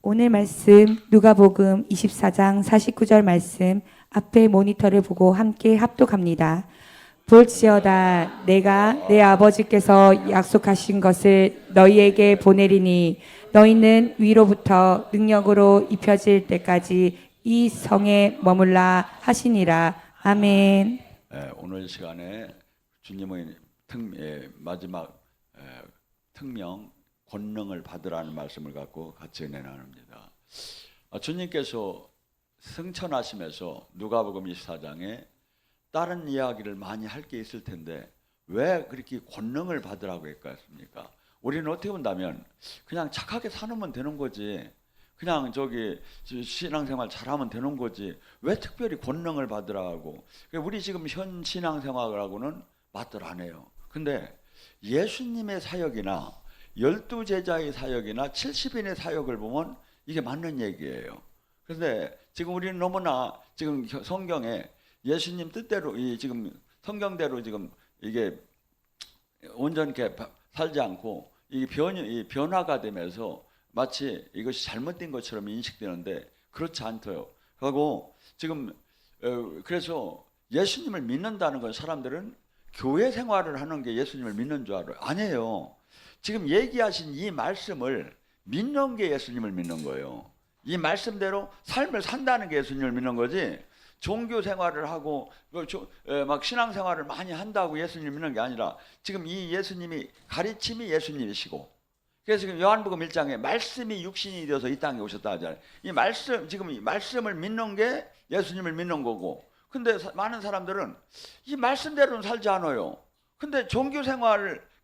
오늘 말씀 누가복음 24장 49절 말씀 앞에 모니터를 보고 함께 합독합니다. 볼지어다 내가 내 아버지께서 약속하신 것을 너희에게 보내리니 너희는 위로부터 능력으로 입혀질 때까지 이 성에 머물라 하시니라. 아멘. 오늘 시간에 주님의 마지막 특명 권능을 받으라는 말씀을 갖고 같이 은혜 나눕니다. 주님께서 승천하시면서 누가복음 24장에 다른 이야기를 많이 할 게 있을 텐데 왜 그렇게 권능을 받으라고 했겠습니까? 우리는 어떻게 본다면 그냥 착하게 사는 되는 거지, 그냥 신앙생활 잘하면 되는 거지 왜 특별히 권능을 받으라고. 우리 지금 현 신앙생활하고는 맞들 안 해요. 근데 예수님의 사역이나 12제자의 사역이나 70인의 사역을 보면 이게 맞는 얘기예요. 그런데 지금 우리는 너무나 지금 성경에 예수님 뜻대로 지금 성경대로 지금 이게 온전히 살지 않고 이 변화가 되면서 마치 이것이 잘못된 것처럼 인식되는데 그렇지 않대요. 그리고 지금 그래서 예수님을 믿는다는 건 사람들은 교회 생활을 하는 게 예수님을 믿는 줄 알아요. 아니에요. 지금 얘기하신 이 말씀을 믿는 게 예수님을 믿는 거예요. 이 말씀대로 삶을 산다는 게 예수님을 믿는 거지, 종교 생활을 하고 막 신앙 생활을 많이 한다고 예수님을 믿는 게 아니라 지금 이 예수님이 가르침이 예수님이시고, 그래서 지금 요한복음 1장에 말씀이 육신이 되어서 이 땅에 오셨다 하잖아요. 이 말씀, 지금 이 말씀을 믿는 게 예수님을 믿는 거고, 근데 많은 사람들은 이 말씀대로는 살지 않아요. 근데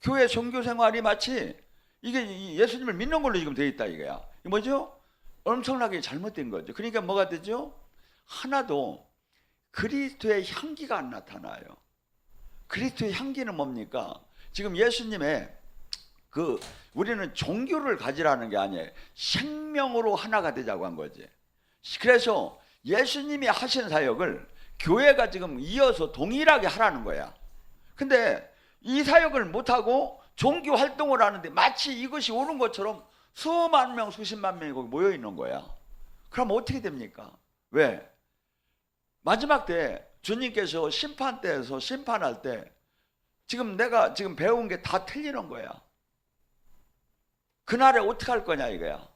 교회 종교 생활이 마치 이게 예수님을 믿는 걸로 지금 되어 있다 이거야. 이게 뭐죠? 엄청나게 잘못된 거죠. 그러니까 뭐가 되죠? 하나도 그리스도의 향기가 안 나타나요. 그리스도의 향기는 뭡니까? 지금 예수님의 우리는 종교를 가지라는 게 아니에요. 생명으로 하나가 되자고 한 거지. 그래서 예수님이 하신 사역을 교회가 지금 이어서 동일하게 하라는 거야. 근데 이 사역을 못하고 종교 활동을 하는데 마치 이것이 옳은 것처럼 수만 명, 수십만 명이 거기 모여 있는 거야. 그럼 어떻게 됩니까? 왜? 마지막 때 주님께서 심판 때에서 심판할 때 지금 내가 지금 배운 게 다 틀리는 거야. 그날에 어떻게 할 거냐 이거야.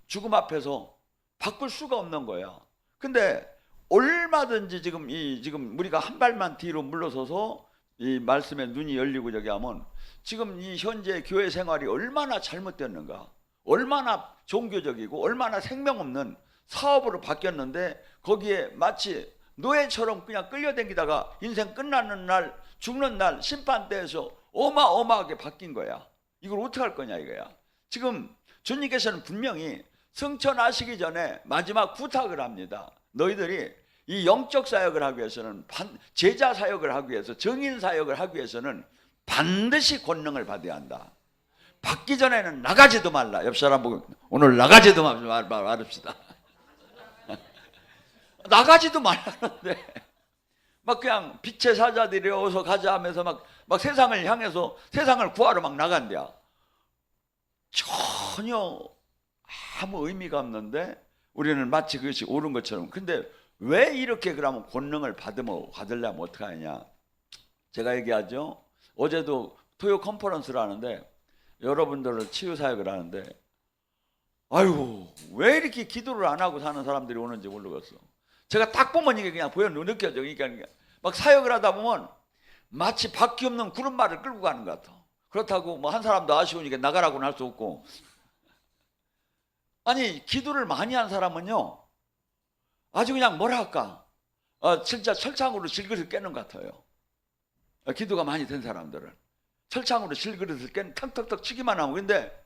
죽음 앞에서 바꿀 수가 없는 거야. 근데 얼마든지 지금 우리가 한 발만 뒤로 물러서서 이 말씀에 눈이 열리고 저기 하면 지금 이 현재 교회 생활이 얼마나 잘못됐는가, 얼마나 종교적이고 얼마나 생명 없는 사업으로 바뀌었는데 거기에 마치 노예처럼 그냥 끌려다니다가 인생 끝나는 날, 죽는 날 심판대에서 어마어마하게 바뀐 거야. 이걸 어떻게 할 거냐 이거야. 지금 주님께서는 분명히 승천하시기 전에 마지막 부탁을 합니다. 너희들이 이 영적 사역을 하기 위해서는, 제자 사역을 하기 위해서, 증인 사역을 하기 위해서는 반드시 권능을 받아야 한다. 받기 전에는 나가지도 말라. 옆 사람 보고 오늘 나가지도 말합시다. 나가지도 말라는데 막 그냥 빛의 사자들이 어서 가자 하면서 막 세상을 향해서 세상을 구하러 막 나간대야. 전혀 아무 의미가 없는데 우리는 마치 그것이 옳은 것처럼. 근데 왜 이렇게 그러면 권능을 받으려면 어떻게 하느냐. 제가 얘기하죠. 어제도 토요 컨퍼런스를 하는데 여러분들을 치유사역을 하는데 아유 왜 이렇게 기도를 안 하고 사는 사람들이 오는지 모르겠어. 제가 딱 보면 이게 그냥 느껴져. 그러니까 막 사역을 하다 보면 마치 바퀴 없는 구름말을 끌고 가는 것 같아. 그렇다고 뭐 한 사람도 아쉬우니까 나가라고는 할 수 없고. 아니 기도를 많이 한 사람은요 아주 그냥 뭐랄까 진짜 철창으로 질그릇을 깨는 것 같아요. 기도가 많이 된 사람들은 철창으로 질그릇을 턱턱턱 치기만 하고, 근데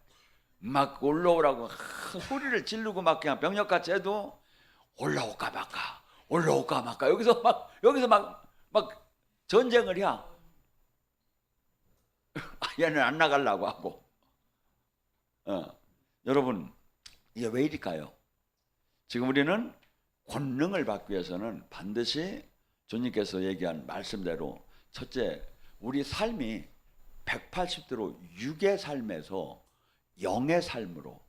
막 올라오라고 소리를 지르고 막 그냥 병력같이 해도 올라올까 말까 여기서 막 전쟁을 해. 얘는 안 나가려고 하고. 여러분 이게 왜 이럴까요? 지금 우리는 권능을 받기 위해서는 반드시 주님께서 얘기한 말씀대로 첫째, 우리 삶이 180도로 육의 삶에서 영의 삶으로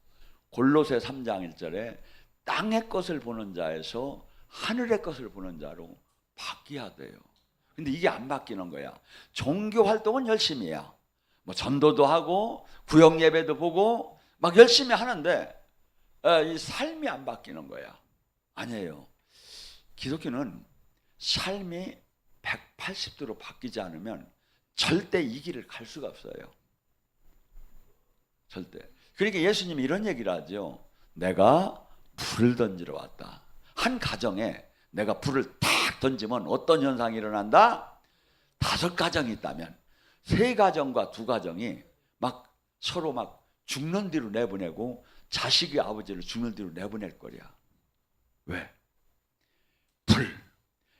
골로새 3장 1절에 땅의 것을 보는 자에서 하늘의 것을 보는 자로 바뀌어야 돼요. 근데 이게 안 바뀌는 거야. 종교 활동은 열심히 해야. 뭐 전도도 하고 구역 예배도 보고 막 열심히 하는데 이 삶이 안 바뀌는 거야. 아니에요. 기독교는 삶이 180도로 바뀌지 않으면 절대 이 길을 갈 수가 없어요. 절대. 그러니까 예수님이 이런 얘기를 하죠. 내가 불을 던지러 왔다. 한 가정에 내가 불을 탁 던지면 어떤 현상이 일어난다? 5가정이 있다면 3가정과 2가정이 막 서로 막 죽는 뒤로 내보내고 자식이 아버지를 죽는 뒤로 내보낼 거야. 왜? 불.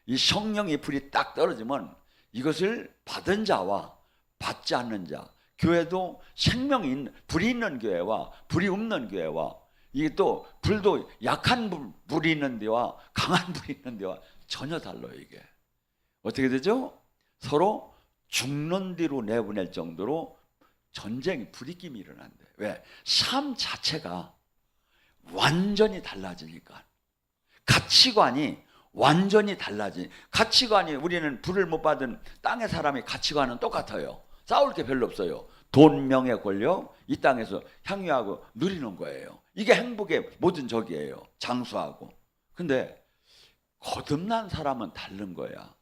이 성령의 불이 딱 떨어지면 이것을 받은 자와 받지 않는 자, 교회도 생명이 있는, 불이 있는 교회와 불이 없는 교회와 이게 또 불도 약한 불이 있는 데와 강한 불이 있는 데와 전혀 달라요. 이게 어떻게 되죠? 서로 죽는 뒤로 내보낼 정도로 전쟁이 불이김이 일어난대. 왜? 삶 자체가 완전히 달라지니까. 가치관이 완전히 달라지. 가치관이, 우리는 불을 못 받은 땅의 사람의 가치관은 똑같아요. 싸울 게 별로 없어요. 돈, 명예, 권력, 이 땅에서 향유하고 누리는 거예요. 이게 행복의 모든 적이에요. 장수하고. 근데 거듭난 사람은 다른 거야.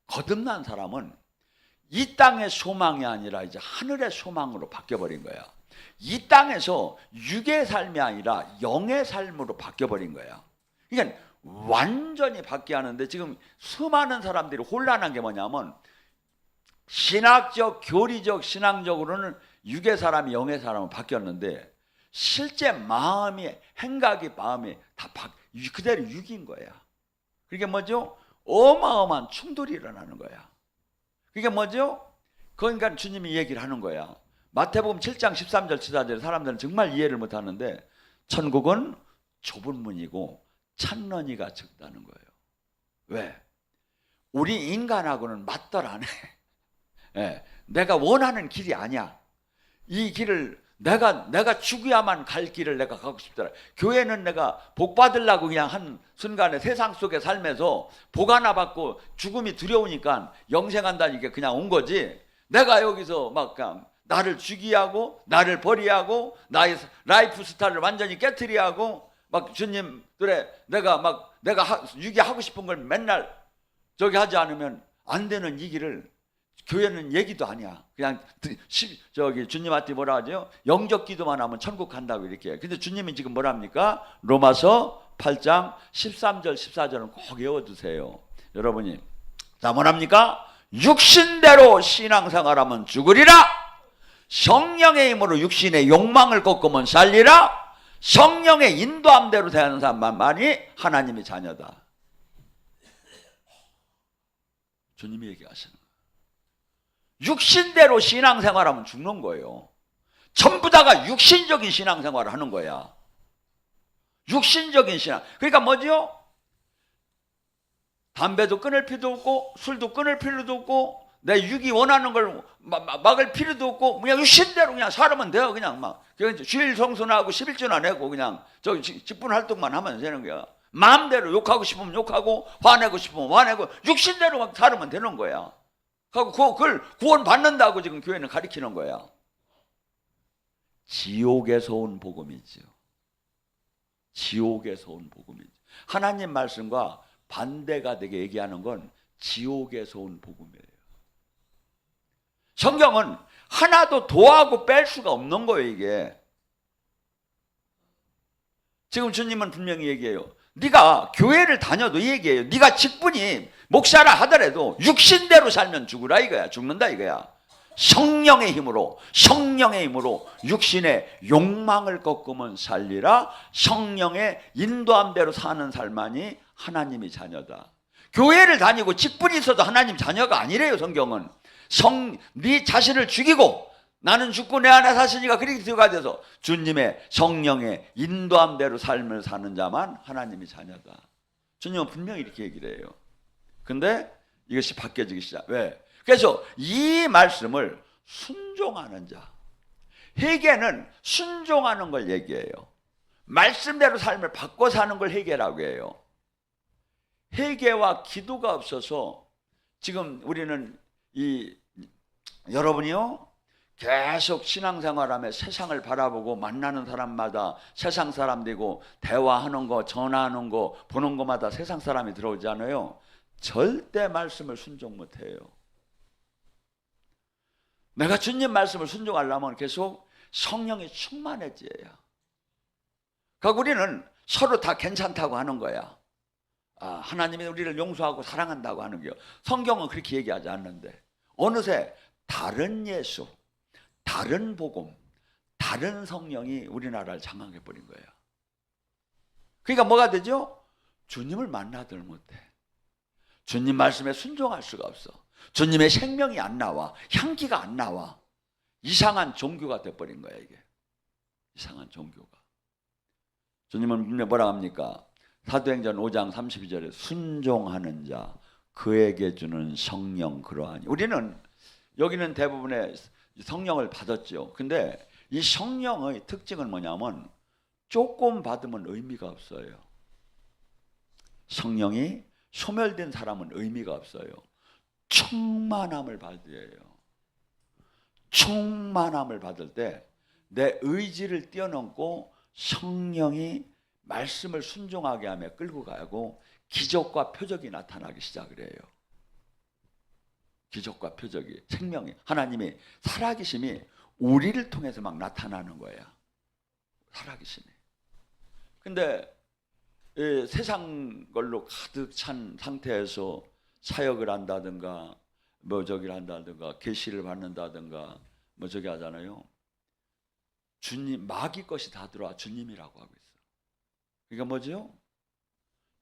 거듭난 사람은 이 땅의 소망이 아니라 이제 하늘의 소망으로 바뀌어버린 거야. 이 땅에서 육의 삶이 아니라 영의 삶으로 바뀌어버린 거야. 그러니까 완전히 바뀌게 하는데 지금 수많은 사람들이 혼란한 게 뭐냐면 신학적, 교리적, 신앙적으로는 육의 사람이 영의 사람으로 바뀌었는데 실제 마음이, 행각이, 마음이 다 그대로 육인 거야. 그게 뭐죠? 어마어마한 충돌이 일어나는 거야. 그게 뭐죠? 그러니까 주님이 얘기를 하는 거야. 마태복음 7장 13절 14절에 사람들은 정말 이해를 못하는데 천국은 좁은 문이고 찬런이가 적다는 거예요. 왜? 우리 인간하고는 맞떨 안 해. 예, 내가 원하는 길이 아니야. 이 길을 내가 죽어야만 갈 길을 내가 가고 싶더라. 교회는 내가 복 받으려고 그냥 한 순간에 세상 속에 살면서 복 하나 받고 죽음이 두려우니까 영생한다니까 그냥 온 거지. 내가 여기서 막 그냥 나를 죽이하고 나를 버리하고 나의 라이프 스타일을 완전히 깨트리하고 막 주님들의 내가 유기하고 싶은 걸 맨날 저기 하지 않으면 안 되는 이 길을 교회는 얘기도 아니야. 그냥 저기 주님한테 뭐라 하죠? 영적 기도만 하면 천국 간다고 이렇게. 근데 주님이 지금 뭐라 합니까? 로마서 8장 13절 14절은 꼭 외워두세요. 여러분이. 자, 뭐랍니까? 육신대로 신앙생활하면 죽으리라. 성령의 힘으로 육신의 욕망을 꺾으면 살리라. 성령의 인도함대로 대하는 사람만이 하나님의 자녀다. 주님이 얘기하시는 거예요. 육신대로 신앙생활하면 죽는 거예요. 전부 다가 육신적인 신앙생활을 하는 거야. 육신적인 신앙. 그러니까 뭐죠? 담배도 끊을 필요도 없고 술도 끊을 필요도 없고 내 육이 원하는 걸 막을 필요도 없고 그냥 육신대로 그냥 살면 돼요. 그냥 막 주일 성수하고 11조나 내고 그냥 저기 직분 활동만 하면 되는 거야. 마음대로 욕하고 싶으면 욕하고 화내고 싶으면 화내고 육신대로 막 살면 되는 거야. 그걸 구원 받는다고 지금 교회는 가리키는 거야. 지옥에서 온 복음이죠. 지옥에서 온 복음이죠. 하나님 말씀과 반대가 되게 얘기하는 건 지옥에서 온 복음이에요. 성경은 하나도 더하고 뺄 수가 없는 거예요. 이게 지금 주님은 분명히 얘기해요. 네가 교회를 다녀도 이 얘기해요. 네가 직분이 목사라 하더라도 육신대로 살면 죽으라 이거야. 죽는다 이거야. 성령의 힘으로 육신의 욕망을 꺾으면 살리라. 성령의 인도함대로 사는 삶만이 하나님의 자녀다. 교회를 다니고 직분이 있어도 하나님 자녀가 아니래요. 성경은 네 자신을 죽이고 나는 죽고 내 안에 사시니까 그렇게 들어가 돼서 주님의 성령의 인도함대로 삶을 사는 자만 하나님의 자녀다. 주님은 분명히 이렇게 얘기를 해요. 근데 이것이 바뀌어지기 시작. 왜? 그래서 이 말씀을 순종하는 자. 회개는 순종하는 걸 얘기해요. 말씀대로 삶을 바꿔 사는 걸 회개라고 해요. 회개와 기도가 없어서 지금 우리는 여러분이요 계속 신앙생활하며 세상을 바라보고 만나는 사람마다 세상 사람 되고 대화하는 거, 전화하는 거, 보는 것마다 세상 사람이 들어오잖아요. 절대 말씀을 순종 못해요. 내가 주님 말씀을 순종하려면 계속 성령이 충만해져야. 그러니까 우리는 서로 다 괜찮다고 하는 거야. 하나님이 우리를 용서하고 사랑한다고 하는 거예요. 성경은 그렇게 얘기하지 않는데 어느새 다른 예수, 다른 복음, 다른 성령이 우리나라를 장악해버린 거예요. 그러니까 뭐가 되죠? 주님을 만나들 못해. 주님 말씀에 순종할 수가 없어. 주님의 생명이 안 나와. 향기가 안 나와. 이상한 종교가 돼버린 거야 이게. 이상한 종교가. 주님은 뭐라 합니까? 사도행전 5장 32절에 순종하는 자 그에게 주는 성령 그러하니. 우리는 여기는 대부분의 성령을 받았죠. 근데 이 성령의 특징은 뭐냐면 조금 받으면 의미가 없어요. 성령이 소멸된 사람은 의미가 없어요. 충만함을 받아요. 충만함을 받을 때 내 의지를 뛰어넘고 성령이 말씀을 순종하게 하며 끌고 가고 기적과 표적이 나타나기 시작을 해요. 기적과 표적이, 생명이, 하나님이 살아계심이 우리를 통해서 막 나타나는 거야. 살아계심이. 근데 세상 걸로 가득 찬 상태에서 사역을 한다든가 뭐 저기를 한다든가 계시를 받는다든가 뭐 저기 하잖아요. 주님, 마귀 것이 다 들어와 주님이라고 하고 있어. 그러니까 뭐죠?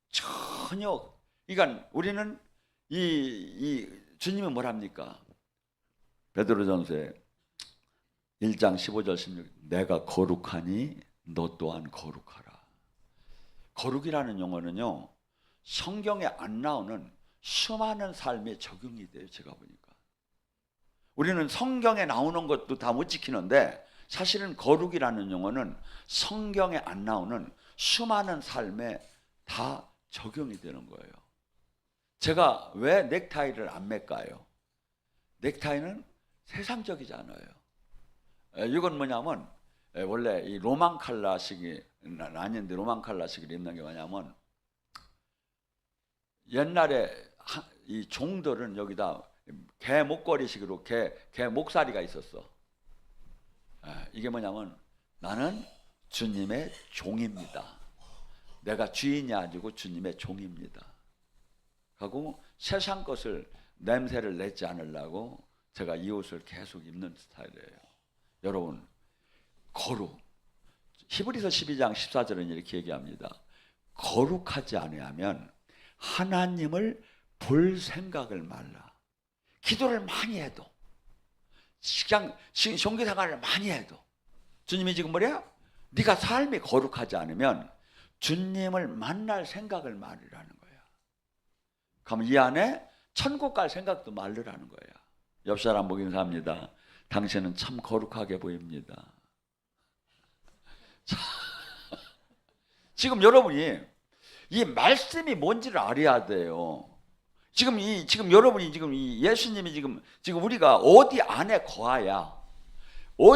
전혀. 그러니까 우리는 이 주님은 뭐랍니까? 베드로전서에 1장 15절 16 내가 거룩하니 너 또한 거룩하라. 거룩이라는 용어는요 성경에 안 나오는 수많은 삶에 적용이 돼요. 제가 보니까 우리는 성경에 나오는 것도 다 못 지키는데 사실은 거룩이라는 용어는 성경에 안 나오는 수많은 삶에 다 적용이 되는 거예요. 제가 왜 넥타이를 안 맬까요? 넥타이는 세상적이잖아요. 이건 뭐냐면 원래 이 로만 칼라식이 아닌데 로만 칼라식을 입는 게 뭐냐면 옛날에 이 종들은 여기다 개 목걸이식으로 개 목살이가 있었어. 이게 뭐냐면 나는 주님의 종입니다. 내가 주인이 아니고 주님의 종입니다. 하고 세상 것을 냄새를 내지 않으려고 제가 이 옷을 계속 입는 스타일이에요. 여러분 거룩. 히브리서 12장 14절은 이렇게 얘기합니다. 거룩하지 아니하면 하나님을 볼 생각을 말라. 기도를 많이 해도 그냥 종교생활을 많이 해도 주님이 지금 뭐래요? 네가 삶이 거룩하지 않으면 주님을 만날 생각을 말으라는 거야. 그럼 이 안에 천국 갈 생각도 말으라는 거야. 옆 사람 보기 인사합니다. 당신은 참 거룩하게 보입니다. 지금 여러분이 이 말씀이 뭔지를 알아야 돼요. 지금 여러분이 지금 이 예수님이 지금 우리가 어디 안에 거하야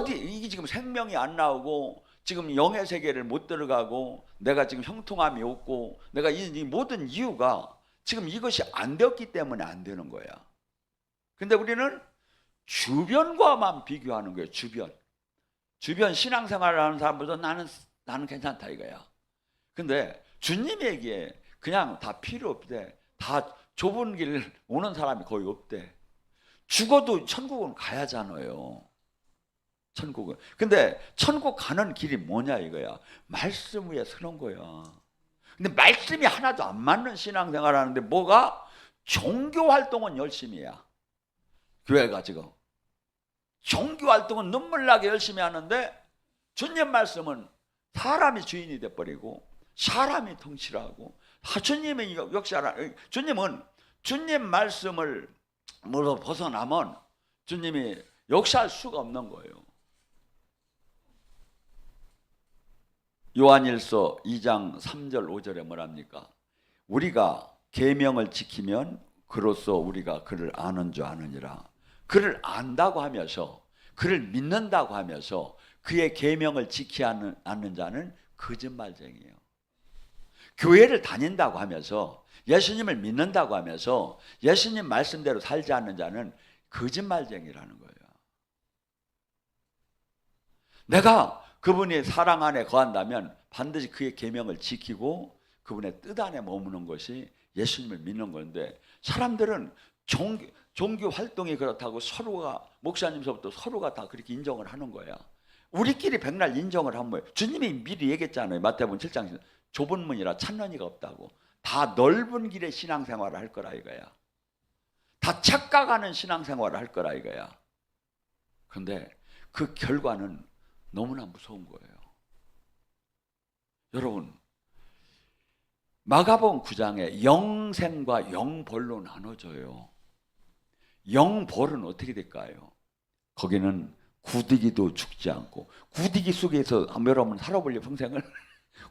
이게 지금 생명이 안 나오고 지금 영의 세계를 못 들어가고 내가 지금 형통함이 없고 내가 이 모든 이유가 지금 이것이 안 되었기 때문에 안 되는 거야. 근데 우리는 주변과만 비교하는 거예요. 주변 신앙생활을 하는 사람보다 나는 괜찮다 이거야. 근데 주님에게 그냥 다 필요 없대. 다 좁은 길 오는 사람이 거의 없대. 죽어도 천국은 가야잖아요. 천국은. 근데 천국 가는 길이 뭐냐 이거야. 말씀 위에 서는 거야. 근데 말씀이 하나도 안 맞는 신앙생활 하는데 뭐가? 종교 활동은 열심히 해야. 교회가 지금. 종교 활동은 눈물 나게 열심히 하는데 주님 말씀은 사람이 주인이 돼버리고 사람이 통치하고 주님의 역시 주님은 주님 말씀을 벗어나면 주님이 역사할 수가 없는 거예요. 요한일서 2장 3절 5절에 뭐랍니까? 우리가 계명을 지키면 그로써 우리가 그를 아는 줄 아느니라. 그를 안다고 하면서, 그를 믿는다고 하면서 그의 계명을 지키지 않는 자는 거짓말쟁이에요. 교회를 다닌다고 하면서, 예수님을 믿는다고 하면서 예수님 말씀대로 살지 않는 자는 거짓말쟁이라는 거예요. 내가 그분의 사랑 안에 거한다면 반드시 그의 계명을 지키고 그분의 뜻 안에 머무는 것이 예수님을 믿는 건데, 사람들은 종교 활동이 그렇다고 서로가, 목사님서부터 서로가 다 그렇게 인정을 하는 거야. 우리끼리 백날 인정을 하면 뭐예요? 주님이 미리 얘기했잖아요. 마태복음 7장 좁은 문이라 찾는 이가 없다고. 다 넓은 길의 신앙생활을 할 거라 이거야. 다 착각하는 신앙생활을 할 거라 이거야. 근데 그 결과는 너무나 무서운 거예요. 여러분, 마가복음 9장에 영생과 영벌로 나눠져요. 영벌은 어떻게 될까요? 거기는 구디기도 죽지 않고, 구디기 속에서 여러분 살아볼래 평생을?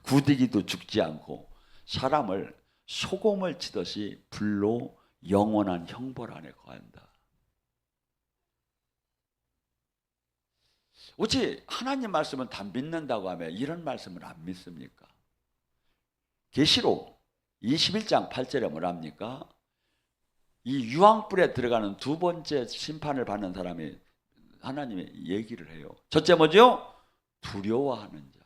구디기도 죽지 않고 사람을 소금을 치듯이 불로 영원한 형벌 안에 거한다. 어찌 하나님 말씀은 다 믿는다고 하면 이런 말씀을 안 믿습니까? 계시록 21장 8절에 뭐랍니까? 이 유황불에 들어가는 두 번째 심판을 받는 사람이 하나님이 얘기를 해요. 첫째 뭐죠? 두려워하는 자.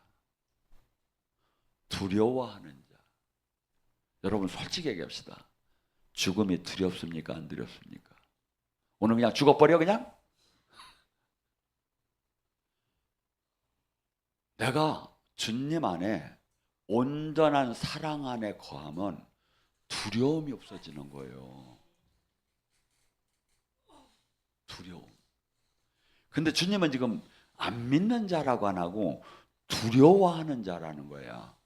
두려워하는 자. 여러분 솔직히 얘기합시다. 죽음이 두렵습니까? 안 두렵습니까? 오늘 그냥 죽어버려 그냥? 내가 주님 안에 온전한 사랑 안에 거하면 두려움이 없어지는 거예요. 두려움. 근데 주님은 지금 안 믿는 자라고 안 하고 두려워하는 자라는 거야.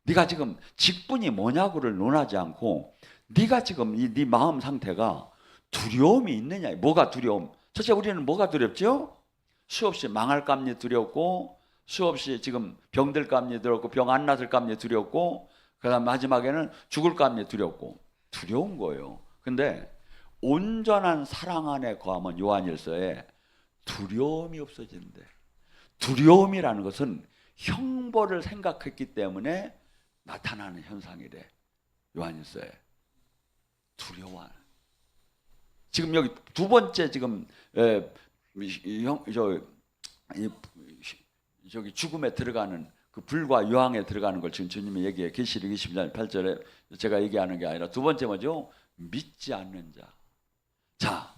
네가 지금 직분이 뭐냐고를 논하지 않고 네가 지금 네 마음 상태가 두려움이 있느냐. 뭐가 두려움? 첫째 우리는 뭐가 두렵죠? 수없이 망할 감리 두렵고, 수없이 지금 병들 감리 두렵고, 병 안 났을 감리 두렵고, 그 다음 마지막에는 죽을 감리 두렵고, 두려운 거예요. 근데 온전한 사랑 안에 거하면 요한일서에 두려움이 없어지는데, 두려움이라는 것은 형벌을 생각했기 때문에 나타나는 현상이래. 요한일서에 두려워. 지금 여기 두 번째 지금 저기 죽음에 들어가는 그 불과 유황에 들어가는 걸 지금 주님이 얘기해. 계시록 20장 8절에 제가 얘기하는 게 아니라 두 번째 뭐죠? 믿지 않는 자. 자,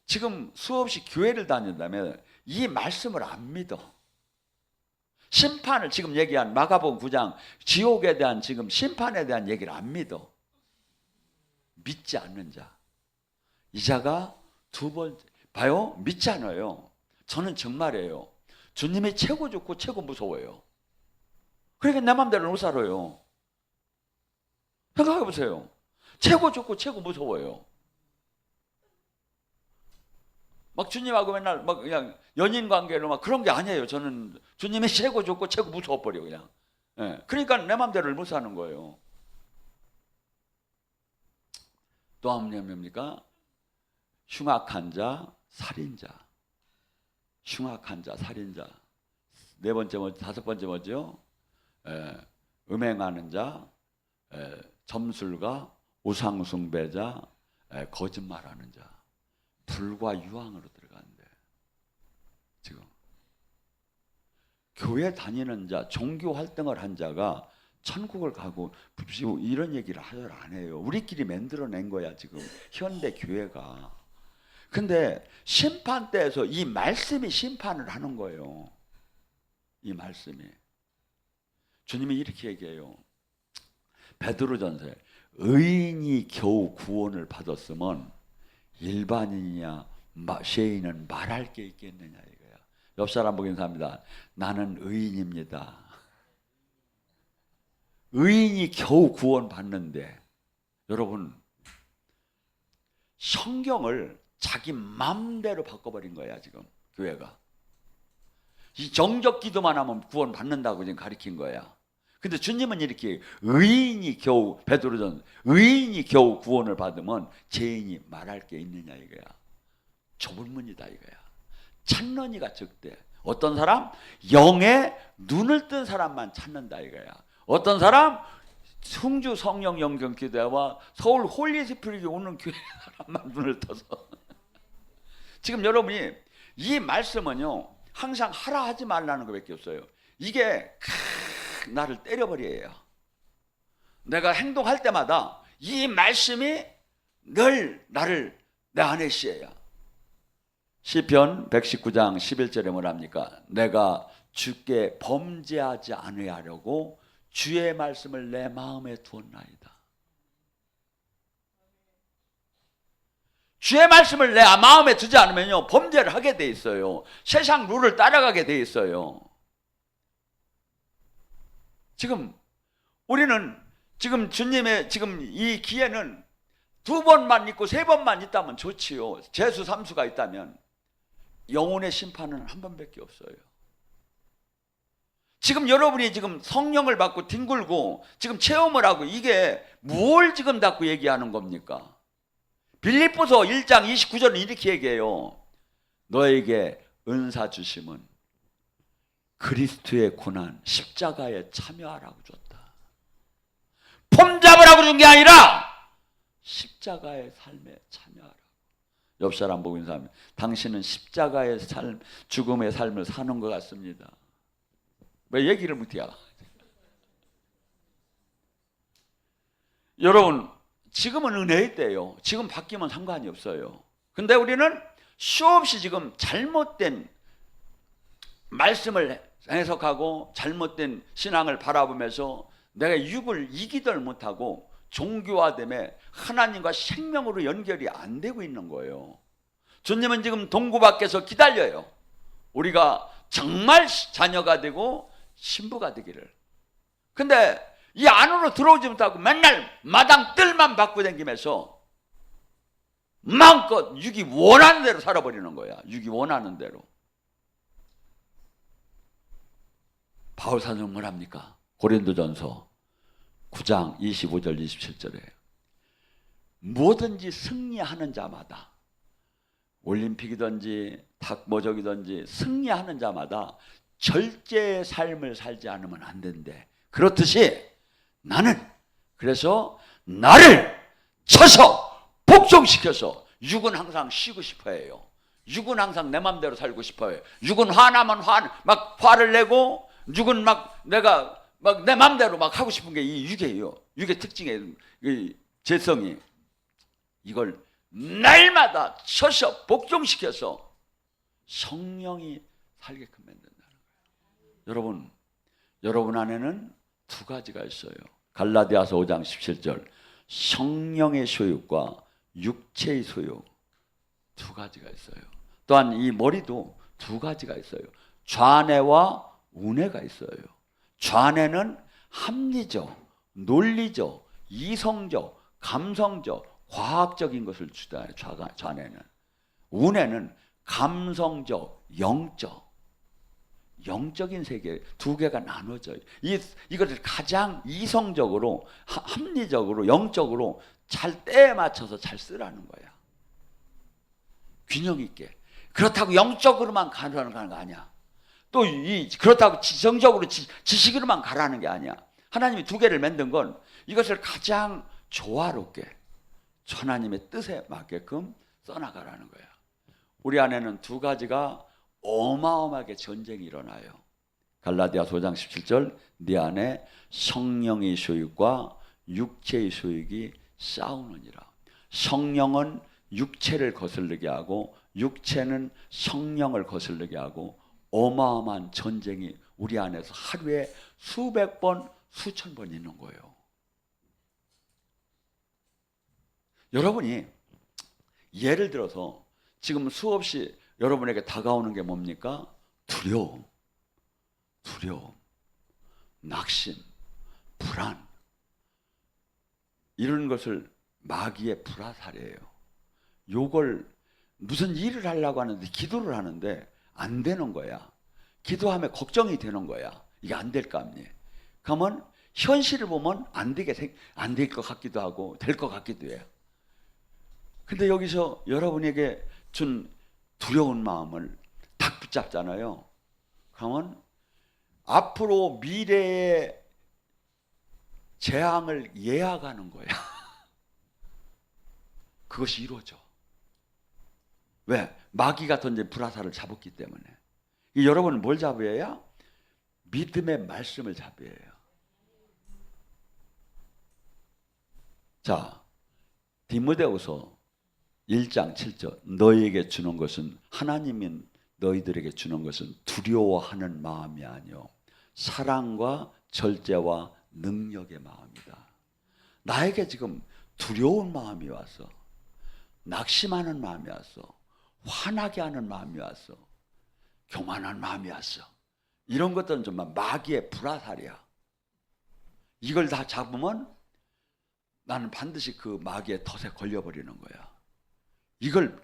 지금 수없이 교회를 다닌다면 이 말씀을 안 믿어. 심판을 지금 얘기한 마가복음 9장 지옥에 대한 지금 심판에 대한 얘기를 안 믿어. 믿지 않는 자. 이 자가 두 번째. 봐요? 믿지 않아요. 저는 정말이에요. 주님이 최고 좋고 최고 무서워요. 그러니까 내 맘대로 못 살아요. 생각해 보세요. 최고 좋고 최고 무서워요. 막 주님하고 맨날 막 그냥 연인 관계로 막 그런 게 아니에요. 저는 주님이 최고 좋고 최고 무서워버려 그냥. 예. 그러니까 내 맘대로 못 사는 거예요. 또 한 명 뭡니까? 흉악한 자, 살인자. 흉악한 자, 살인자. 네 번째 뭐죠? 다섯 번째 뭐죠? 음행하는 자, 점술가, 우상숭배자, 거짓말하는 자. 불과 유황으로 들어가는데 지금 교회 다니는 자, 종교 활동을 한 자가 천국을 가고 이런 얘기를 안 해요. 우리끼리 만들어낸 거야 지금 현대 교회가. 근데 심판 때에서 이 말씀이 심판을 하는 거예요. 이 말씀이. 주님이 이렇게 얘기해요. 베드로전서에 의인이 겨우 구원을 받았으면 일반인이냐 쉐인은 말할 게 있겠느냐 이거야. 옆 사람 보긴 삽니다. 나는 의인입니다. 의인이 겨우 구원 받는데, 여러분 성경을 자기 맘대로 바꿔버린 거야 지금 교회가. 이 정적 기도만 하면 구원 받는다고 지금 가르친 거야. 근데 주님은 이렇게 의인이 겨우 베드로전 의인이 겨우 구원을 받으면 죄인이 말할 게 있느냐 이거야. 좁은 문이다 이거야. 찾는 이가 적대. 어떤 사람? 영에 눈을 뜬 사람만 찾는다 이거야. 어떤 사람? 충주 성령 영경 기도회와 서울 홀리스프리기 오는 교회 사람만 눈을 떠서 지금 여러분이 이 말씀은요 항상 하라 하지 말라는 것밖에 없어요. 이게 나를 때려버려요. 내가 행동할 때마다 이 말씀이 늘 나를 내 안에 씌어요. 시편 119장 11절에 뭐랍니까? 내가 주께 범죄하지 않으려고 주의 말씀을 내 마음에 두었나이다. 주의 말씀을 내 마음에 두지 않으면요 범죄를 하게 돼 있어요. 세상 룰을 따라가게 돼 있어요. 지금 우리는 지금 주님의 지금 이 기회는 2번만 있고 3번만 있다면 좋지요. 재수 3수가 있다면 영혼의 심판은 한 번밖에 없어요. 지금 여러분이 지금 성령을 받고 뒹굴고 지금 체험을 하고 이게 뭘 지금 자꾸 얘기하는 겁니까? 빌립보서 1장 29절은 이렇게 얘기해요. 너에게 은사 주심은 그리스도의 고난 십자가에 참여하라고 줬다. 폼 잡으라고 준 게 아니라 십자가의 삶에 참여하라고. 옆 사람 보고 인사하면 당신은 십자가의 삶, 죽음의 삶을 사는 것 같습니다. 왜 얘기를 못해요? 여러분 지금은 은혜의 때예요. 지금 바뀌면 상관이 없어요. 근데 우리는 수없이 지금 잘못된 말씀을 해석하고 잘못된 신앙을 바라보면서 내가 육을 이기들 못하고 종교화됨에 하나님과 생명으로 연결이 안 되고 있는 거예요. 주님은 지금 동구 밖에서 기다려요. 우리가 정말 자녀가 되고 신부가 되기를. 근데 이 안으로 들어오지 못하고 맨날 마당 뜰만 받고 다니면서 마음껏 육이 원하는 대로 살아버리는 거야. 육이 원하는 대로. 바울 사도는 뭐랍니까? 고린도전서 9장 25절 27절에 뭐든지 승리하는 자마다 올림픽이든지 탁모적이든지 승리하는 자마다 절제의 삶을 살지 않으면 안 된대. 그렇듯이 나는 그래서 나를 쳐서 복종시켜서 육은 항상 쉬고 싶어 해요. 육은 항상 내 맘대로 살고 싶어 해요. 육은 화나면 막 화를 내고 육은 막 내가 막 내 맘대로 막 하고 싶은 게 이 육이에요. 육의 특징의 이 재성이 이걸 날마다 쳐서 복종시켜서 성령이 살게끔 만든다는 거예요. 여러분 안에는 두 가지가 있어요. 갈라디아서 5장 17절 성령의 소욕과 육체의 소욕 두 가지가 있어요. 또한 이 머리도 두 가지가 있어요. 좌뇌와 우뇌가 있어요. 좌뇌는 합리적, 논리적, 이성적, 감성적, 과학적인 것을 주다. 좌뇌는. 우뇌는 감성적, 영적인 세계 두 개가 나눠져요. 이것을 가장 이성적으로, 합리적으로, 영적으로 잘 때에 맞춰서 잘 쓰라는 거야. 균형 있게. 그렇다고 영적으로만 가라는 거 아니야. 또 그렇다고 지성적으로 지식으로만 가라는 게 아니야. 하나님이 두 개를 만든 건 이것을 가장 조화롭게 하나님의 뜻에 맞게끔 써나가라는 거야. 우리 안에는 두 가지가 어마어마하게 전쟁이 일어나요. 갈라디아서 5장 17절 네 안에 성령의 소욕과 육체의 소욕이 싸우느니라. 성령은 육체를 거슬리게 하고 육체는 성령을 거슬리게 하고 어마어마한 전쟁이 우리 안에서 하루에 수백 번, 수천 번 있는 거예요. 여러분이 예를 들어서 지금 수없이 여러분에게 다가오는 게 뭡니까? 두려움, 낙심, 불안 이런 것을 마귀의 불화살이에요. 요걸 무슨 일을 하려고 하는데 기도를 하는데 안 되는 거야. 기도하면 걱정이 되는 거야. 이게 안 될까 합니. 그러면 현실을 보면 안 될 것 같기도 하고 될 것 같기도 해요. 근데 여기서 여러분에게 준 두려운 마음을 딱 붙잡잖아요. 그러면 앞으로 미래의 재앙을 예약하는 거야. 그것이 이루어져. 왜? 마귀가 던진 불화살을 잡았기 때문에. 여러분은 뭘 잡아야? 믿음의 말씀을 잡아야 해요. 자, 디모데후서 1장 7절 너희에게 주는 것은 하나님이 너희들에게 주는 것은 두려워하는 마음이 아니요 사랑과 절제와 능력의 마음이다. 나에게 지금 두려운 마음이 왔어. 낙심하는 마음이 왔어. 화나게 하는 마음이 왔어. 교만한 마음이 왔어. 이런 것들은 정말 마귀의 불화살이야. 이걸 다 잡으면 나는 반드시 그 마귀의 덫에 걸려버리는 거야. 이걸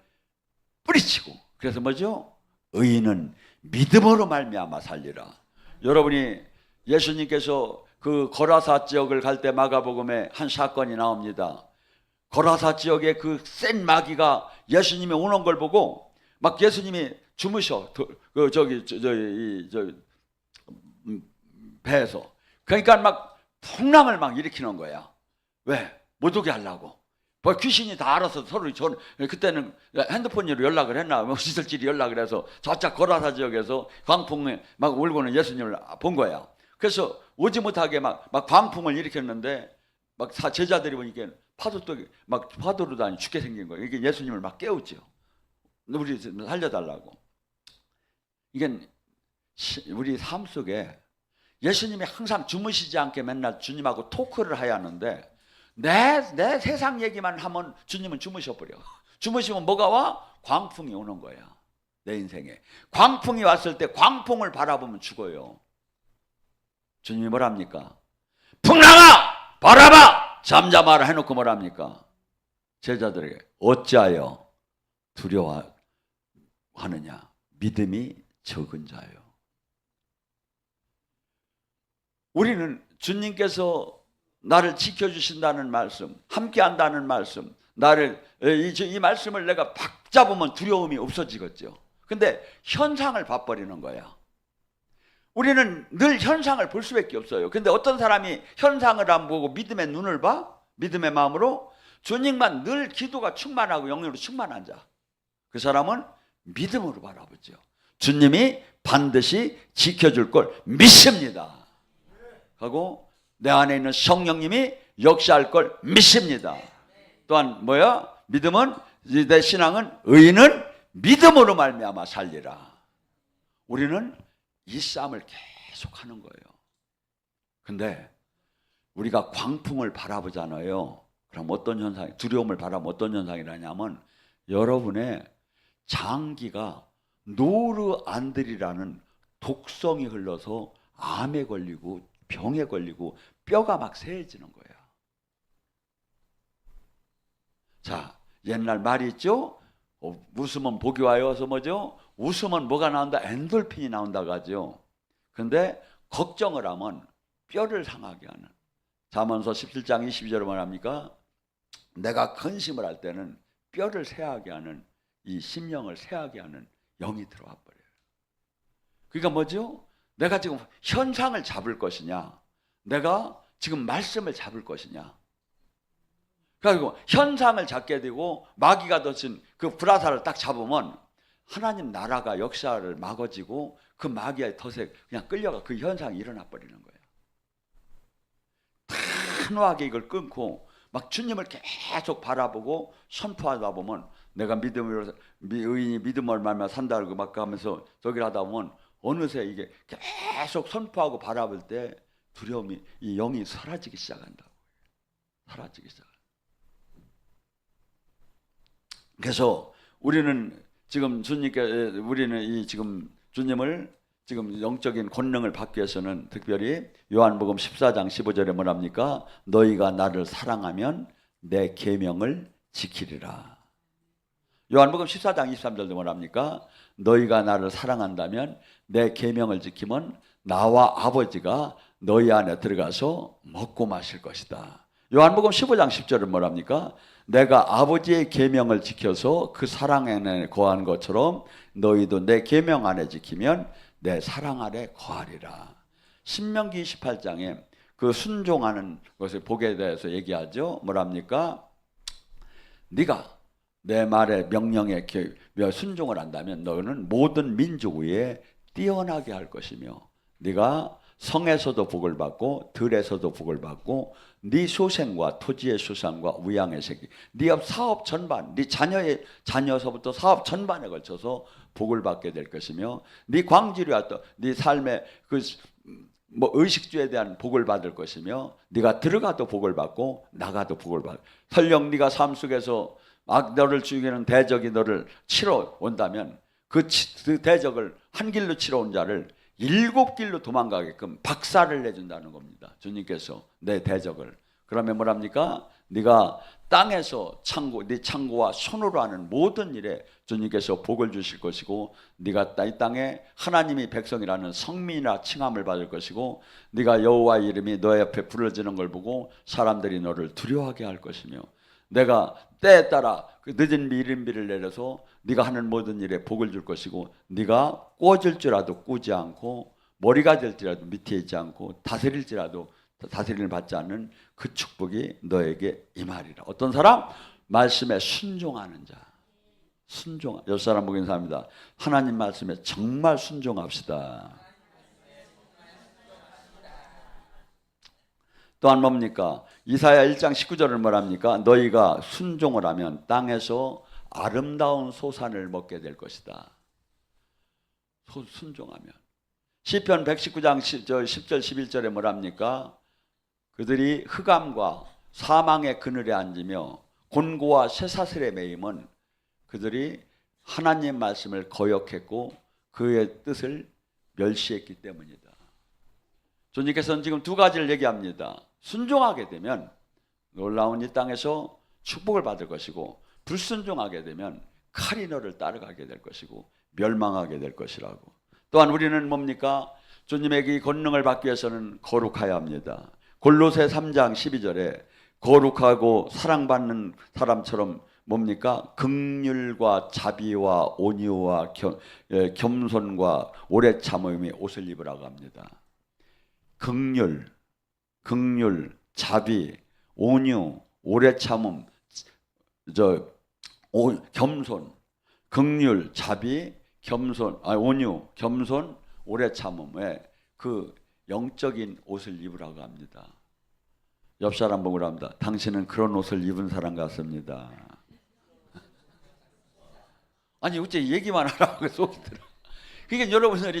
뿌리치고. 그래서 뭐죠? 의인은 믿음으로 말미암아 살리라. 여러분이 예수님께서 그 거라사 지역을 갈 때 마가복음에 한 사건이 나옵니다. 거라사 지역에 그 센 마귀가 예수님이 오는 걸 보고 막 예수님이 주무셔. 배에서. 그러니까 막 풍랑을 막 일으키는 거야. 왜? 못 오게 하려고. 뭐 귀신이 다 알아서 서로 그때는 핸드폰으로 연락을 했나 뭐 시설질이 연락을 해서 저쪽 거라사 지역에서 광풍에 막 울고는 예수님을 본 거야. 그래서 오지 못하게 막 광풍을 일으켰는데 막 제자들이 보니까 파도로 다니 죽게 생긴 거예요. 이게 예수님을 막 깨우죠. 우리 살려달라고. 이게 우리 삶 속에 예수님이 항상 주무시지 않게 맨날 주님하고 토크를 해야 하는데 내 세상 얘기만 하면 주님은 주무셔버려. 주무시면 뭐가 와? 광풍이 오는 거야. 내 인생에. 광풍이 왔을 때 광풍을 바라보면 죽어요. 주님이 뭐랍니까? 풍랑아! 바라봐! 잠잠하라 해놓고 뭐랍니까? 제자들에게 어찌하여 두려워하느냐? 믿음이 적은 자요. 우리는 주님께서 나를 지켜주신다는 말씀, 함께한다는 말씀, 이 말씀을 내가 박 잡으면 두려움이 없어지겠죠. 근데 현상을 봐버리는 거야. 우리는 늘 현상을 볼 수밖에 없어요. 근데 어떤 사람이 현상을 안 보고 믿음의 눈을 봐? 믿음의 마음으로? 주님만 늘 기도가 충만하고 영으로 충만한 자. 그 사람은 믿음으로 바라보죠. 주님이 반드시 지켜줄 걸 믿습니다. 하고 내 안에 있는 성령님이 역사할 걸 믿습니다. 또한 뭐야? 믿음은 내 신앙은 의인은 믿음으로 말미암아 살리라. 우리는 이 싸움을 계속 하는 거예요. 근데 우리가 광풍을 바라보잖아요. 그럼 어떤 현상이, 두려움을 바라보면 어떤 현상이 나냐면 여러분의 장기가 노르안들이라는 독성이 흘러서 암에 걸리고 병에 걸리고 뼈가 막 새해지는 거예요. 자, 옛날 말이 있죠? 웃으면 복이 와요서 뭐죠? 웃으면 뭐가 나온다? 엔돌핀이 나온다고 하죠. 근데 걱정을 하면 뼈를 상하게 하는. 잠언서 17장 22절에 말합니까? 내가 근심을 할 때는 뼈를 새하게 하는, 이 심령을 새하게 하는 영이 들어와 버려요. 그러니까 뭐죠? 내가 지금 현상을 잡을 것이냐, 내가 지금 말씀을 잡을 것이냐. 그리고 현상을 잡게 되고 마귀가 던진 그 불화살을 딱 잡으면 하나님 나라가 역사를 막아지고 그 마귀의 덫에 그냥 끌려가 그 현상이 일어나 버리는 거예요. 단호하게 이걸 끊고 막 주님을 계속 바라보고 선포하다 보면 내가 믿음으로 의인이 믿음을 말며 산다고 막 하면서 저기를 하다 보면 어느새 이게 계속 선포하고 바라볼 때 두려움이, 이 영이 사라지기 시작한다고. 사라지기 시작. 그래서 우리는 지금 우리는 이 지금 주님을 지금 영적인 권능을 받기 위해서는 특별히 요한복음 14장 15절에 뭐랍니까? 너희가 나를 사랑하면 내 계명을 지키리라. 요한복음 14장 23절도 뭐랍니까? 너희가 나를 사랑한다면 내 계명을 지키면 나와 아버지가 너희 안에 들어가서 먹고 마실 것이다. 요한복음 15장 10절은 뭐랍니까? 내가 아버지의 계명을 지켜서 그 사랑 안에 거한 것처럼 너희도 내 계명 안에 지키면 내 사랑 안에 거하리라. 신명기 28장에 그 순종하는 것을 복에 대해서 얘기하죠. 뭐랍니까? 네가 내 말에 명령에 순종을 한다면 너는 모든 민족 위에 뛰어나게 할 것이며 네가 성에서도 복을 받고 들에서도 복을 받고 네 소생과 토지의 수산과 우양의 새끼, 네 사업 전반, 네 자녀의 자녀서부터 사업 전반에 걸쳐서 복을 받게 될 것이며 네 광질이와 네 삶의 그 의식주에 대한 복을 받을 것이며 네가 들어가도 복을 받고 나가도 복을 받고 설령 네가 삶 속에서 너를 죽이는 대적이 너를 치러 온다면 그 대적을 한 길로 치러 온 자를 7길로 도망가게끔 박살을 내준다는 겁니다. 주님께서 내 대적을. 그러면 뭐랍니까? 네가 땅에서 네 창고와 손으로 하는 모든 일에 주님께서 복을 주실 것이고 네가 이 땅에 하나님이 백성이라는 성민이라 칭함을 받을 것이고 네가 여호와의 이름이 너 옆에 부러지는 걸 보고 사람들이 너를 두려워하게 할 것이며 내가 때에 따라 그 늦은 미린비를 내려서 네가 하는 모든 일에 복을 줄 것이고 네가 꼬질지라도 꾸지 않고 머리가 될지라도 밑에 있지 않고 다스릴지라도 다스림을 받지 않는 그 축복이 너에게 임하리라. 어떤 사람? 말씀에 순종하는 자. 옆 사람 보기 인사합니다. 하나님 말씀에 정말 순종합시다. 또한 뭡니까? 이사야 1장 19절을 뭐랍니까? 너희가 순종을 하면 땅에서 아름다운 소산을 먹게 될 것이다. 순종하면. 시편 119장 10절 11절에 뭐랍니까? 그들이 흑암과 사망의 그늘에 앉으며 곤고와 쇠사슬에 매임은 그들이 하나님 말씀을 거역했고 그의 뜻을 멸시했기 때문이다. 주님께서는 지금 두 가지를 얘기합니다. 순종하게 되면 놀라운 이 땅에서 축복을 받을 것이고 불순종하게 되면 칼이 너를 따라가게 될 것이고 멸망하게 될 것이라고. 또한 우리는 뭡니까? 주님에게 이 권능을 받기 위해서는 거룩해야 합니다. 골로새 3장 12절에 거룩하고 사랑받는 사람처럼 뭡니까? 긍휼과 자비와 온유와 겸손과 오래 참음이 옷을 입으라고 합니다. 긍휼, 자비, 온유, 오래 참음, 겸손, 긍휼, 자비, 겸손, 온유, 겸손, 오래 참음에 그 영적인 옷을 입으라고 합니다. 옆 사람 보고 합니다. 당신은 그런 옷을 입은 사람 같습니다. 아니 어째 얘기만 하라고 속이 들어. 그러니까 여러분들이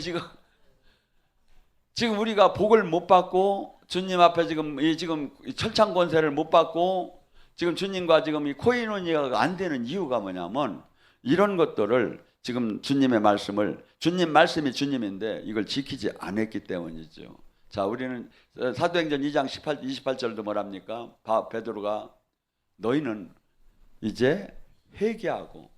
지금 우리가 복을 못 받고 주님 앞에 지금 철창 권세를 못 받고 지금 주님과 지금 이 코인원이가 안 되는 이유가 뭐냐면 이런 것들을 지금 주님의 말씀을 주님 말씀이 주님인데 이걸 지키지 않았기 때문이죠. 자, 우리는 사도행전 2장 28절도 뭐랍니까? 베드로가 너희는 이제 회개하고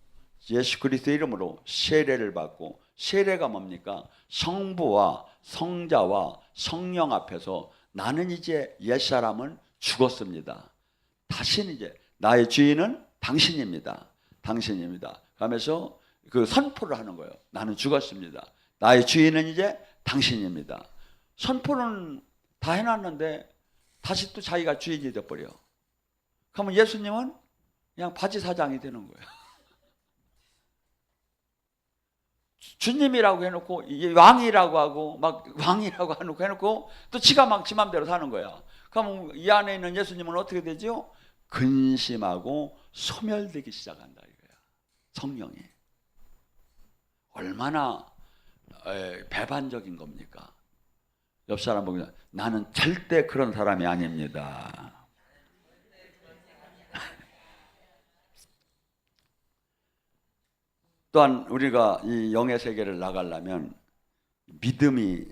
예수 그리스도의 이름으로 세례를 받고 세례가 뭡니까? 성부와 성자와 성령 앞에서 나는 이제 옛사람은 죽었습니다. 다시는 이제 나의 주인은 당신입니다. 당신입니다. 하면서 그 선포를 하는 거예요. 나는 죽었습니다. 나의 주인은 이제 당신입니다. 선포는 다 해놨는데 다시 또 자기가 주인이 돼버려. 그러면 예수님은 그냥 바지 사장이 되는 거예요. 주님이라고 해놓고 왕이라고 하고 막 왕이라고 해놓고 또 지가 막 지 맘대로 사는 거야. 그럼 이 안에 있는 예수님은 어떻게 되죠? 근심하고 소멸되기 시작한다 이거야. 성령이 얼마나 배반적인 겁니까? 옆 사람 보면 나는 절대 그런 사람이 아닙니다. 또한 우리가 이 영의 세계를 나가려면 믿음이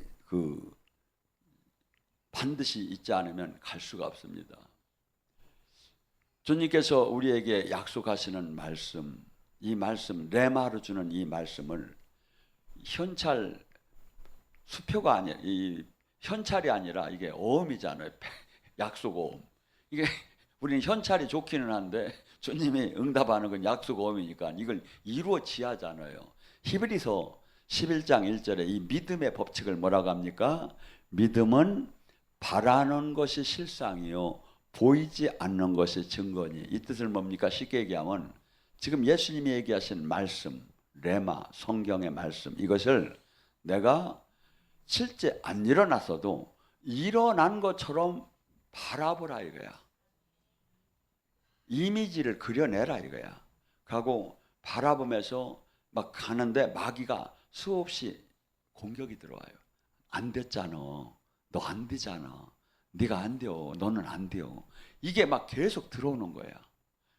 반드시 있지 않으면 갈 수가 없습니다. 주님께서 우리에게 약속하시는 말씀, 이 말씀 레마로 주는 이 말씀을 현찰 수표가 아니라 이 현찰이 아니라 이게 어음이잖아요. 약속어음. 이게 우리는 현찰이 좋기는 한데 주님이 응답하는 건 약속어음이니까 이걸 이루어지야잖아요. 히브리서 11장 1절에 이 믿음의 법칙을 뭐라고 합니까? 믿음은 바라는 것이 실상이요 보이지 않는 것이 증거니. 이 뜻을 뭡니까? 쉽게 얘기하면 지금 예수님이 얘기하신 말씀, 레마, 성경의 말씀, 이것을 내가 실제 안 일어났어도 일어난 것처럼 바라보라 이거야. 이미지를 그려내라 이거야. 가고 바라보면서 막 가는데 마귀가 수없이 공격이 들어와요. 안 됐잖아. 너 안 되잖아. 네가 안 돼요. 너는 안 돼요. 이게 막 계속 들어오는 거야.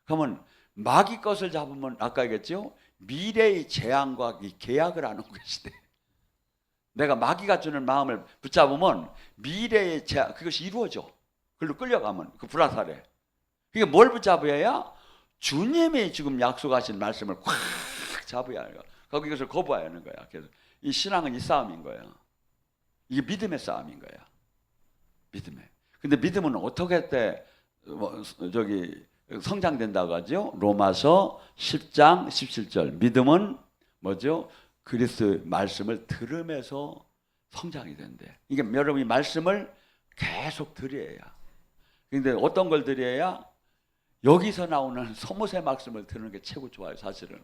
그러면 마귀 것을 잡으면 아까 얘기했죠? 미래의 재앙과 이 계약을 하는 것이대. 내가 마귀가 주는 마음을 붙잡으면 미래의 재앙, 그것이 이루어져. 그걸로 끌려가면 그 불화살에. 이게 뭘 붙잡아야? 주님이 지금 약속하신 말씀을 꽉 잡아야 해요. 거기서 거부해야 하는 거야. 그래서 이 신앙은 이 싸움인 거야. 이게 믿음의 싸움인 거야. 믿음의. 근데 믿음은 어떻게 때 성장된다고 하죠? 로마서 10장 17절. 믿음은 뭐죠? 그리스도의 말씀을 들으면서 성장이 된대. 이게 여러분이 말씀을 계속 들여야. 근데 어떤 걸 들여야? 여기서 나오는 소모세 말씀을 듣는 게 최고 좋아요, 사실은.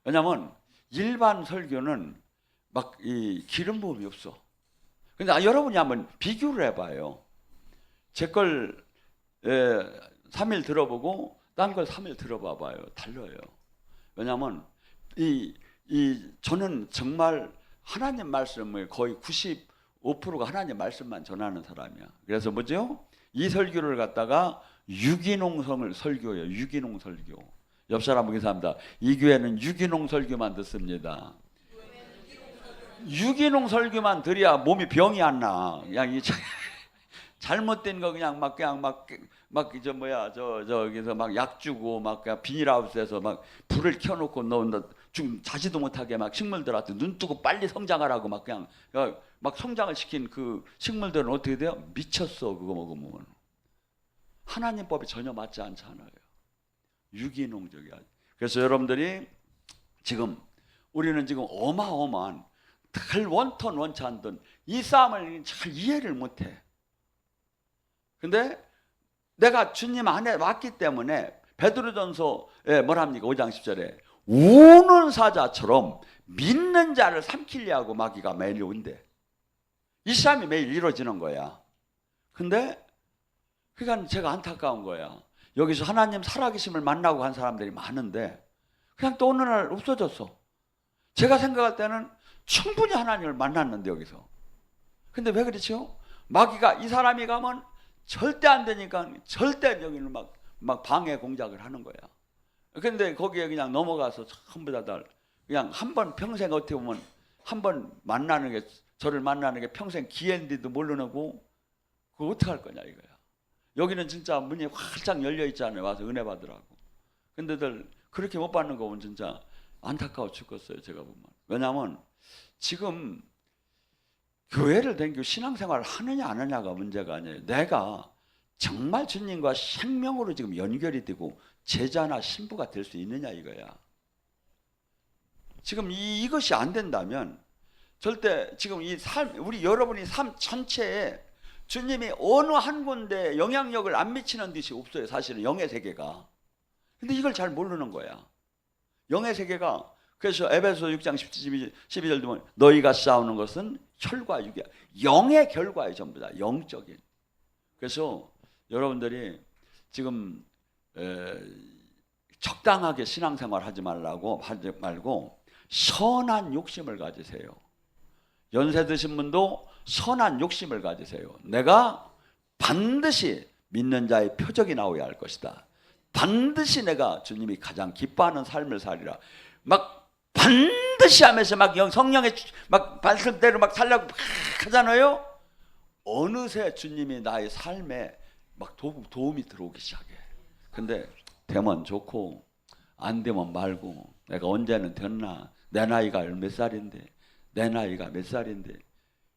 왜냐하면 일반 설교는 막 이 기름 부음이 없어. 근데 여러분이 한번 비교를 해봐요. 제 걸 3일 들어보고 딴 걸 3일 들어봐봐요. 달라요. 왜냐하면 저는 정말 하나님 말씀을 거의 95%가 하나님 말씀만 전하는 사람이야. 그래서 뭐죠? 이 설교를 갖다가 유기농성을 설교해요. 유기농 설교. 옆 사람 인사합니다. 이 교회는 유기농 설교만 듣습니다. 유기농 설교만 들어야 몸이 병이 안 나. 그냥 이 잘못된 거 그냥 저기서 막 약 주고 막 비닐하우스에서 막 불을 켜놓고 좀 자지도 못하게 막 식물들한테 눈 뜨고 빨리 성장하라고 막 그냥 막 성장을 시킨 그 식물들은 어떻게 돼요? 미쳤어. 그거 먹으면 하나님 법이 전혀 맞지 않잖아요. 유기농적이야. 그래서 여러분들이 우리는 지금 어마어마한 잘 원턴 원치 않던 이 싸움을 잘 이해를 못해. 근데 내가 주님 안에 왔기 때문에 베드로전서에 뭐랍니까? 5장 10절에 우는 사자처럼 믿는 자를 삼키려고 마귀가 매일 온대. 이 싸움이 매일 이루어지는 거야. 근데 그러니까 제가 안타까운 거야. 여기서 하나님 살아계심을 만나고 간 사람들이 많은데 그냥 또 어느 날 없어졌어. 제가 생각할 때는 충분히 하나님을 만났는데 여기서. 근데 왜 그렇죠? 마귀가 이 사람이 가면 절대 안 되니까 절대 여기는 막 방해 공작을 하는 거야. 근데 거기에 그냥 넘어가서 전부 다 그냥 한 번 평생 어떻게 보면 한 번 저를 만나는 게 평생 기회인데도 모르고 그거 어떻게 할 거냐 이거야. 여기는 진짜 문이 활짝 열려 있잖아요. 와서 은혜 받으라고. 근데들 그렇게 못 받는 거 보면 진짜 안타까워 죽겠어요. 제가 보면. 왜냐하면 지금 교회를 다니고 신앙생활을 하느냐 안 하느냐가 문제가 아니에요. 내가 정말 주님과 생명으로 지금 연결이 되고 제자나 신부가 될 수 있느냐 이거야. 지금 이것이 안 된다면 절대 지금 우리 여러분이 삶 전체에 주님이 어느 한 군데 영향력을 안 미치는 듯이 없어요. 사실은 영의 세계가. 근데 이걸 잘 모르는 거야. 영의 세계가. 그래서 에베소 6장 12절 보면 너희가 싸우는 것은 혈과 육이야. 영의 결과예요. 전부 다 영적인. 그래서 여러분들이 지금 적당하게 신앙생활 하지 말고 선한 욕심을 가지세요. 연세 드신 분도 선한 욕심을 가지세요. 내가 반드시 믿는 자의 표적이 나오야 할 것이다. 반드시 내가 주님이 가장 기뻐하는 삶을 살리라. 막 반드시 하면서 막 성령의 막 말씀대로 막 살려고 막 하잖아요. 어느새 주님이 나의 삶에 막 도움이 들어오기 시작해. 근데 되면 좋고 안 되면 말고 내가 언제는 됐나? 내 나이가 몇 살인데 내 나이가 몇 살인데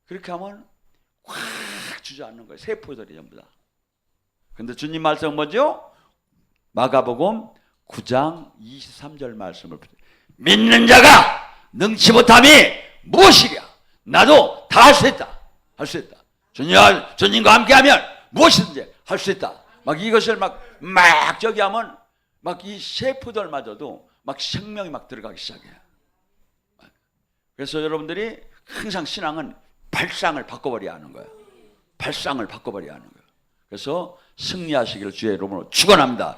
그렇게 하면 확 주저앉는 거예요. 세포들이 전부 다. 근데 주님 말씀은 뭐죠? 마가복음 9장 23절 말씀을 믿는 자가 능치 못함이 무엇이랴? 나도 다 할 수 있다. 할 수 있다. 주님과 함께하면 무엇이든지 할 수 있다. 막 이것을 막 저기 하면 막 이 세포들마저도 막 생명이 막 들어가기 시작해요. 그래서 여러분들이 항상 신앙은 발상을 바꿔버려야 하는 거예요. 발상을 바꿔버려야 하는 거예요. 그래서 승리하시기를 주의 이름으로 축원합니다.